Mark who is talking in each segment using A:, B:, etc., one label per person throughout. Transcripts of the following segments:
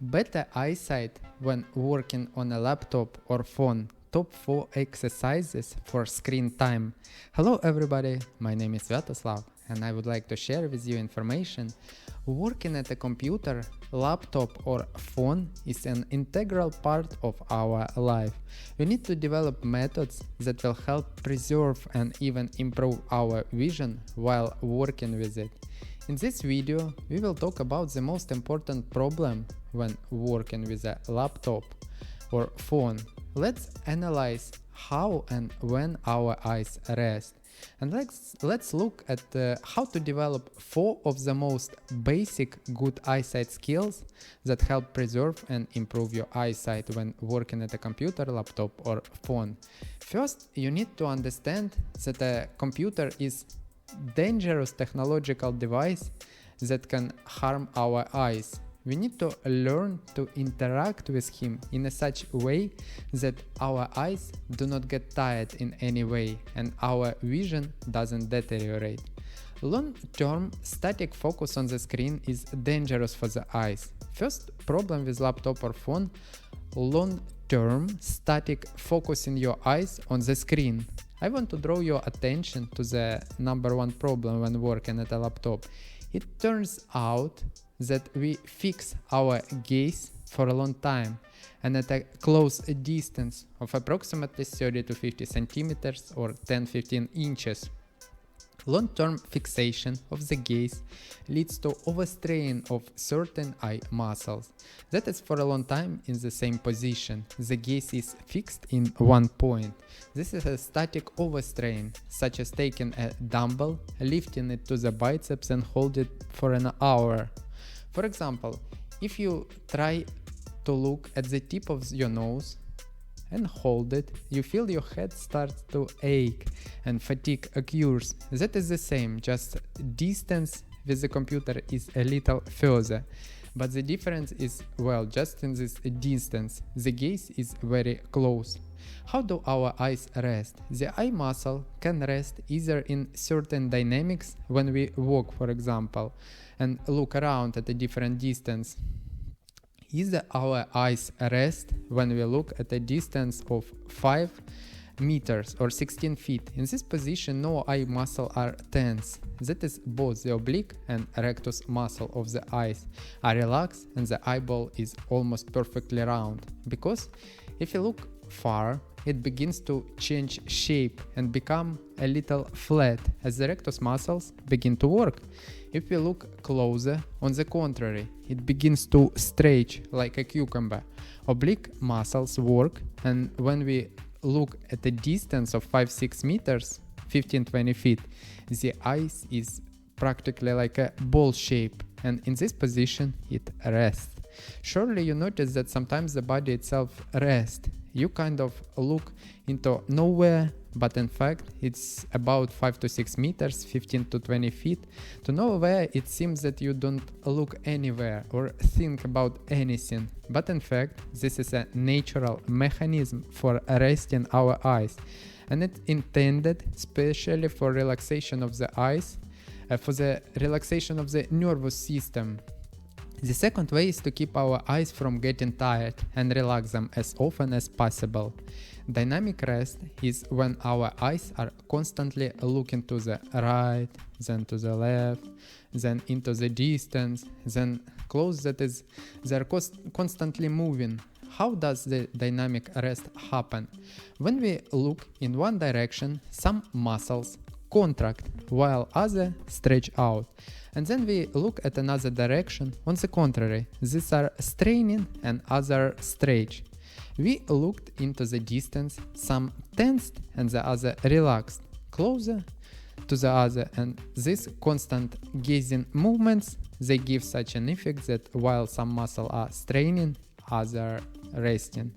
A: Better eyesight when working on a laptop or phone. Top 4 exercises for screen time. Hello everybody, my name is Vyatoslav and I would like to share with you information. Working at a computer, laptop or phone is an integral part of our life. We need to develop methods that will help preserve and even improve our vision while working with it. In this video, we will talk about the most important problem when working with a laptop or phone. Let's analyze how and when our eyes rest. And let's look at how to develop 4 of the most basic good eyesight skills that help preserve and improve your eyesight when working at a computer, laptop or phone. First, you need to understand that a computer is dangerous technological device that can harm our eyes. We need to learn to interact with him in a such way that our eyes do not get tired in any way and our vision doesn't deteriorate. Long-term static focus on the screen is dangerous for the eyes. First problem with laptop or phone: long-term static focusing your eyes on the screen. I want to draw your attention to the number one problem when working at a laptop. It turns out that we fix our gaze for a long time and at a close distance of approximately 30 to 50 centimeters or 10-15 inches. Long-term fixation of the gaze leads to overstrain of certain eye muscles. That is for a long time in the same position. The gaze is fixed in one point. This is a static overstrain, such as taking a dumbbell, lifting it to the biceps and hold it for an hour. For example, if you try to look at the tip of your nose and hold it, you feel your head starts to ache and fatigue occurs. That is the same, just distance with the computer is a little further. But the difference is, well, just in this distance, the gaze is very close. How do our eyes rest? The eye muscle can rest either in certain dynamics when we walk, for example, and look around at a different distance. Either our eyes rest when we look at a distance of 5 meters or 16 feet. In this position, no eye muscle are tense. That is, both the oblique and rectus muscle of the eyes are relaxed and the eyeball is almost perfectly round. Because if you look far, it begins to change shape and become a little flat as the rectus muscles begin to work. If we look closer, on the contrary, it begins to stretch like a cucumber. Oblique muscles work, and when we look at a distance of 5-6 meters, 15-20 feet, the eyes is practically like a ball shape, and in this position it rests. Surely you notice that sometimes the body itself rests. You kind of look into nowhere, but in fact it's about 5 to 6 meters, 15 to 20 feet. To nowhere it seems that you don't look anywhere or think about anything. But in fact this is a natural mechanism for resting our eyes, and it's intended specially for relaxation of the eyes, for the relaxation of the nervous system. The second way is to keep our eyes from getting tired and relax them as often as possible. Dynamic rest is when our eyes are constantly looking to the right, then to the left, then into the distance, then close, that is, they're constantly moving. How does the dynamic rest happen? When we look in one direction, some muscles contract while others stretch out. And then we look at another direction, on the contrary, these are straining and other stretch. We looked into the distance, some tensed and the other relaxed, closer to the other, and these constant gazing movements, they give such an effect that while some muscles are straining, others resting.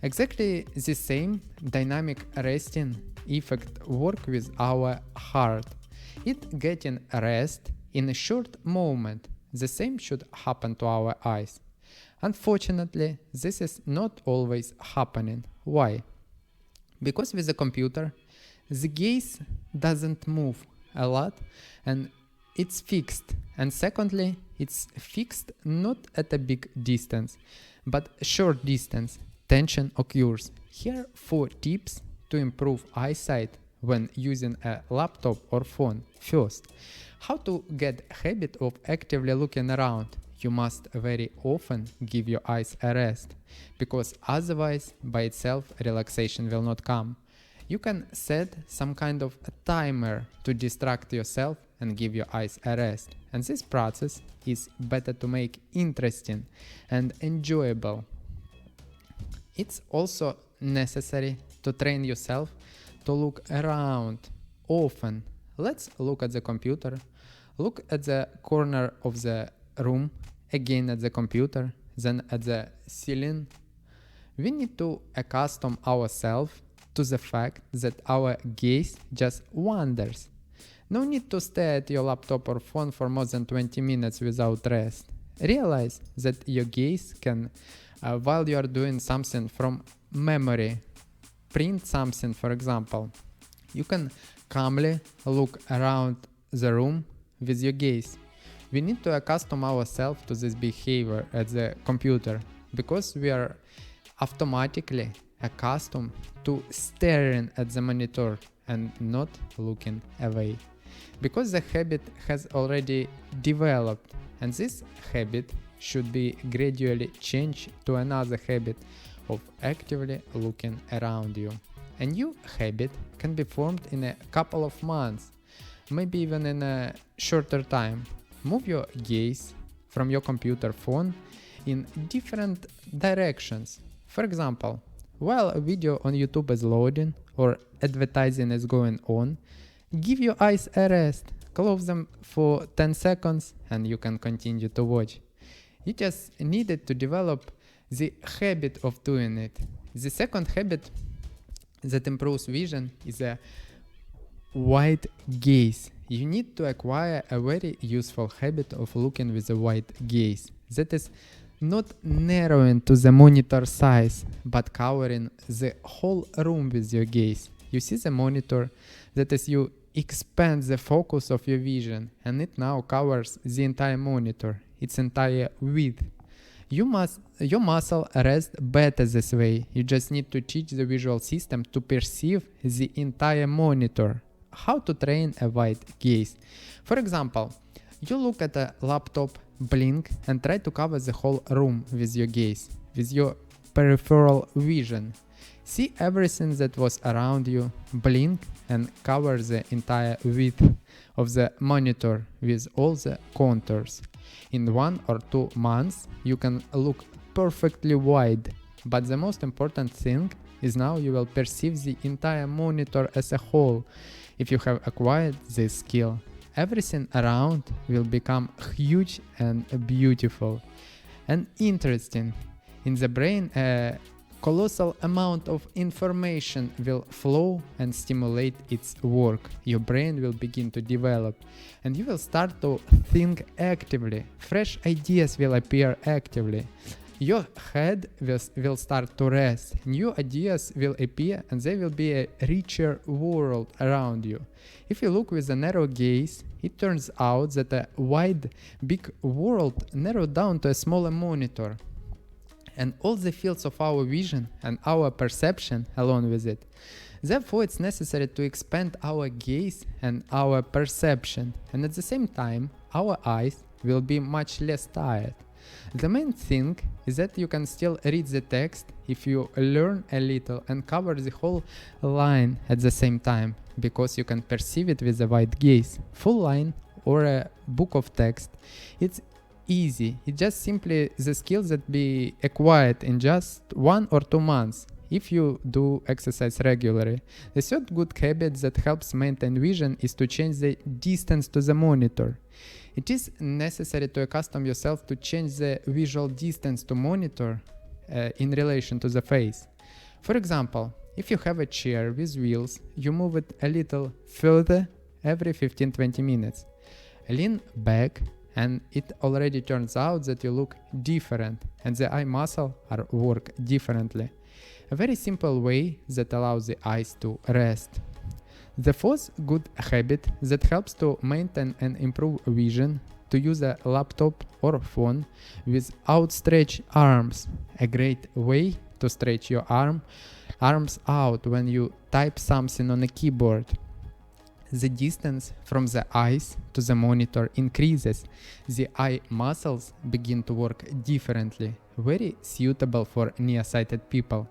A: Exactly the same dynamic resting effect work with our heart. It getting rest in a short moment. The same should happen to our eyes. Unfortunately, this is not always happening. Why? Because with a computer, the gaze doesn't move a lot, and it's fixed. And secondly, it's fixed not at a big distance, but short distance. Tension occurs. Here 4 tips to improve eyesight when using a laptop or phone. First, how to get habit of actively looking around. You must very often give your eyes a rest, because otherwise by itself relaxation will not come. You can set some kind of a timer to distract yourself and give your eyes a rest. And this process is better to make interesting and enjoyable. It's also necessary to train yourself to look around often. Let's look at the computer, look at the corner of the room, again at the computer, then at the ceiling. We need to accustom ourselves to the fact that our gaze just wanders. No need to stare at your laptop or phone for more than 20 minutes without rest. Realize that your gaze can, while you are doing something from memory, print something for example, you can calmly look around the room with your gaze. We need to accustom ourselves to this behavior at the computer, because we are automatically accustomed to staring at the monitor and not looking away, because the habit has already developed, and this habit should be gradually changed to another habit of actively looking around you. A new habit can be formed in a couple of months, maybe even in a shorter time. Move your gaze from your computer phone in different directions. For example, while a video on YouTube is loading or advertising is going on, give your eyes a rest, close them for 10 seconds and you can continue to watch. You just needed to develop the habit of doing it. The second habit that improves vision is a wide gaze. You need to acquire a very useful habit of looking with a wide gaze. That is not narrowing to the monitor size, but covering the whole room with your gaze. You see the monitor, that is, you expand the focus of your vision, and it now covers the entire monitor, its entire width. Your muscle rests better this way. You just need to teach the visual system to perceive the entire monitor. How to train a wide gaze? For example, you look at a laptop, blink, and try to cover the whole room with your gaze, with your peripheral vision. See everything that was around you, blink, and cover the entire width of the monitor with all the contours. In 1 or 2 months, you can look perfectly wide, but the most important thing is now you will perceive the entire monitor as a whole. If you have acquired this skill, everything around will become huge and beautiful and interesting. In the brain, a colossal amount of information will flow and stimulate its work. Your brain will begin to develop and you will start to think actively. Fresh ideas will appear actively. Your head will start to rest. New ideas will appear and there will be a richer world around you. If you look with a narrow gaze, it turns out that a wide, big world narrowed down to a smaller monitor. And all the fields of our vision and our perception along with it. Therefore, it's necessary to expand our gaze and our perception, and at the same time, our eyes will be much less tired. The main thing is that you can still read the text if you learn a little and cover the whole line at the same time, because you can perceive it with a wide gaze. Full line or a book of text, it's easy. It's just simply the skills that be acquired in just 1 or 2 months if you do exercise regularly. The third good habit that helps maintain vision is to change the distance to the monitor. It is necessary to accustom yourself to change the visual distance to monitor in relation to the face. For example, if you have a chair with wheels, you move it a little further every 15-20 minutes. Lean back and it already turns out that you look different and the eye muscle are work differently. A very simple way that allows the eyes to rest. The fourth good habit that helps to maintain and improve vision to use a laptop or phone with outstretched arms. A great way to stretch your arms out when you type something on a keyboard. The distance from the eyes to the monitor increases. The eye muscles begin to work differently, very suitable for nearsighted people,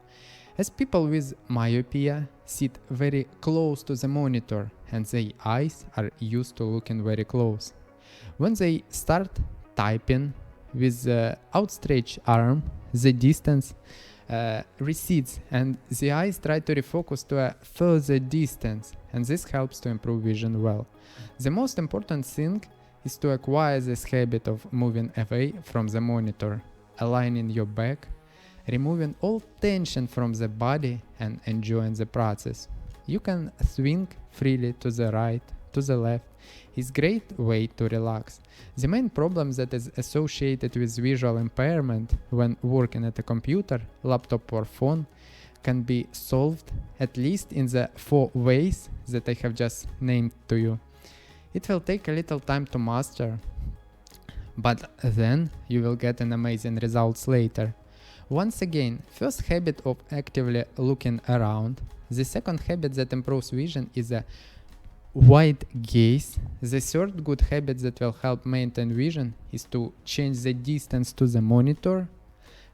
A: as people with myopia sit very close to the monitor and their eyes are used to looking very close. When they start typing with the outstretched arm, the distance recedes and the eyes try to refocus to a further distance, and this helps to improve vision well. The most important thing is to acquire this habit of moving away from the monitor, aligning your back, removing all tension from the body and enjoying the process. You can swing freely to the right, to the left. It's a great way to relax. The main problem that is associated with visual impairment when working at a computer, laptop or phone can be solved at least in the 4 ways that I have just named to you. It will take a little time to master, but then you will get an amazing results later. Once again, first habit of actively looking around. The second habit that improves vision is a wide gaze. The third good habit that will help maintain vision is to change the distance to the monitor.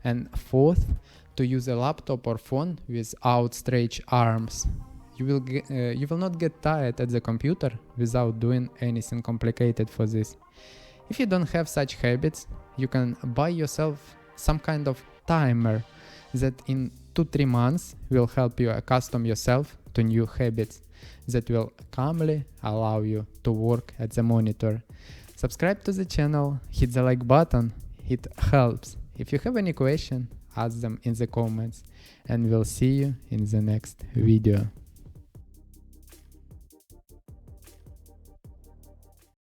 A: And fourth, to use a laptop or phone with outstretched arms. You will not get tired at the computer without doing anything complicated for this. If you don't have such habits, you can buy yourself some kind of timer that in 2-3 months will help you accustom yourself to new habits that will calmly allow you to work at the monitor. Subscribe to the channel, hit the like button, it helps. If you have any question, ask them in the comments, and we'll see you in the next video.